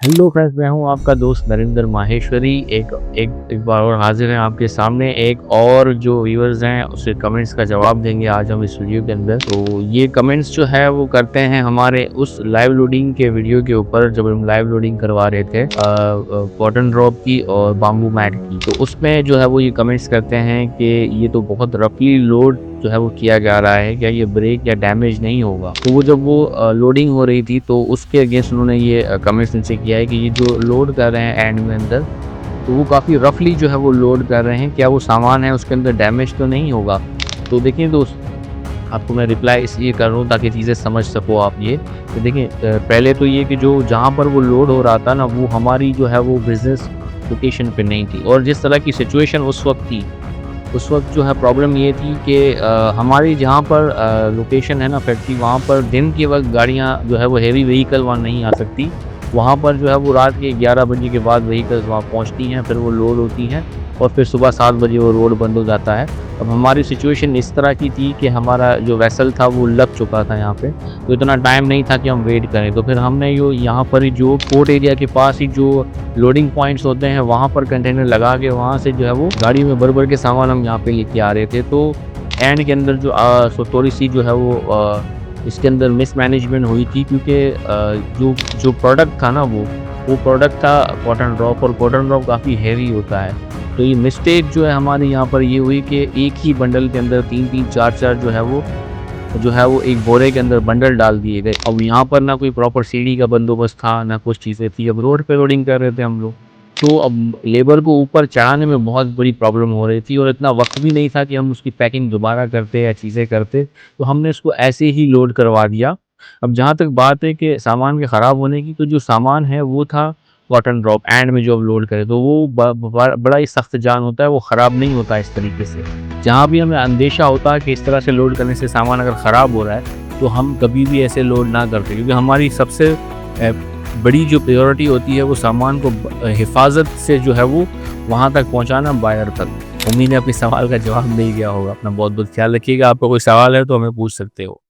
Hello friends, मैं हूं आपका दोस्त नरेंद्र माहेश्वरी। एक बार और हाजिर हैं आपके सामने। एक और जो व्यूअर्स हैं उसके कमेंट्स का जवाब देंगे आज हम इस वीडियो के अंदर। तो ये कमेंट्स जो है वो करते हैं हमारे उस लाइव लोडिंग के वीडियो के ऊपर जब हम लाइव लोडिंग करवा रहे थे कॉटन ड्रॉप की और बाम्बू मैट की। तो उसमें जो है वो ये कमेंट्स करते हैं कि ये तो बहुत रफली लोड जो है वो किया जा रहा है, क्या ये ब्रेक या डैमेज नहीं होगा। तो वो जब वो लोडिंग हो रही थी तो उसके अगेंस्ट उन्होंने ये कमेंट्स इनसे किया है कि ये जो लोड कर रहे हैं एंड में अंदर, तो वो काफ़ी रफली जो है वो लोड कर रहे हैं, क्या वो सामान है उसके अंदर डैमेज तो नहीं होगा। तो देखिए दोस्त, आपको मैं रिप्लाई इसलिए कर रहा हूँ ताकि चीज़ें समझ सको आप। ये तो देखिए, पहले तो ये कि जो जहाँ पर वो लोड हो रहा था ना, वो हमारी जो है वो बिजनेस लोकेशन पे नहीं थी। और जिस तरह की सिचुएशन उस वक्त थी, उस वक्त जो है प्रॉब्लम ये थी कि हमारी जहाँ पर लोकेशन है ना फैक्ट्री, वहाँ पर दिन के वक्त गाड़ियाँ जो है वो हैवी व्हीकल वहाँ नहीं आ सकती। वहाँ पर जो है वो रात के 11 बजे के बाद व्हीकल्स वहाँ पहुँचती हैं, फिर वो लोड होती हैं और फिर सुबह 7 बजे वो रोड बंद हो जाता है। अब हमारी सिचुएशन इस तरह की थी कि हमारा जो वेसल था वो लग चुका था यहाँ पे, तो इतना टाइम नहीं था कि हम वेट करें। तो फिर हमने यो यहाँ पर ही जो पोर्ट एरिया के पास ही जो लोडिंग पॉइंट्स होते हैं वहाँ पर कंटेनर लगा के वहाँ से जो है वो गाड़ी में भर भर के सामान हम यहाँ पे लेके आ रहे थे। तो एंड के अंदर जो थोड़ी सी जो है वो इसके अंदर मिसमैनेजमेंट हुई थी, क्योंकि जो जो प्रोडक्ट था ना वो प्रोडक्ट था कॉटन ड्रॉप, और कॉटन ड्रॉप काफ़ी हैवी होता है। तो ये मिस्टेक जो है हमारे यहाँ पर ये हुई कि एक ही बंडल के अंदर 3-3 4-4 जो है वो एक बोरे के अंदर बंडल डाल दिए गए। अब यहाँ पर ना कोई प्रॉपर सीढ़ी का बंदोबस्त था, ना कुछ चीज़ें थी। अब रोड पे लोडिंग कर रहे थे हम लोग, तो अब लेबर को ऊपर चढ़ाने में बहुत बड़ी प्रॉब्लम हो रही थी और इतना वक्त भी नहीं था कि हम उसकी पैकिंग दोबारा करते या चीज़ें करते। तो हमने इसको ऐसे ही लोड करवा दिया। अब जहाँ तक बात है कि सामान के ख़राब होने की, तो जो सामान है वो था कॉटन ड्रॉप एंड में जो अब लोड करें, तो वो बड़ा ही सख्त जान होता है, वो ख़राब नहीं होता इस तरीके से। जहाँ भी हमें अंदेशा होता है कि इस तरह से लोड करने से सामान अगर ख़राब हो रहा है, तो हम कभी भी ऐसे लोड ना करते, क्योंकि हमारी सबसे बड़ी जो प्रायोरिटी होती है वो सामान को हिफाजत से जो है वो वहाँ तक पहुँचाना, बायर तक। उम्मीद है अपने सवाल का जवाब मिल गया होगा। अपना बहुत बहुत ख्याल रखिएगा। आपका कोई सवाल है तो हमें पूछ सकते हो।